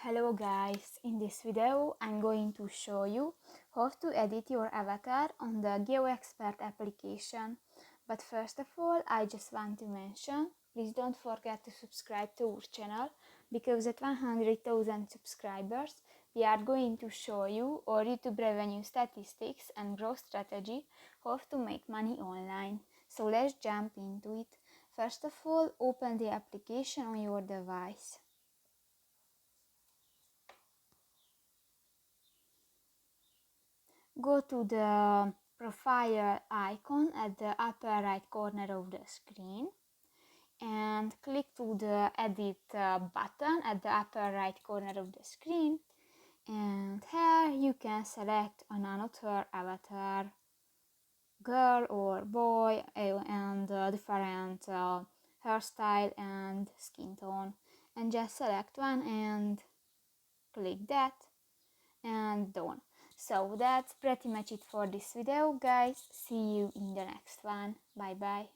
Hello guys, in this video I'm going to show you how to edit your avatar on the GeoExpert application. But first of all, I just want to mention, please don't forget to subscribe to our channel, because at 100,000 subscribers we are going to show you our YouTube revenue statistics and growth strategy, how to make money online. So let's jump into it. First of all, open the application on your device. Go to the profile icon at the upper right corner of the screen and click to the edit button at the upper right corner of the screen, and here you can select another avatar, girl or boy, and different hairstyle and skin tone, and just select one and click that and done. So that's pretty much it for this video, guys. See you in the next one. Bye bye.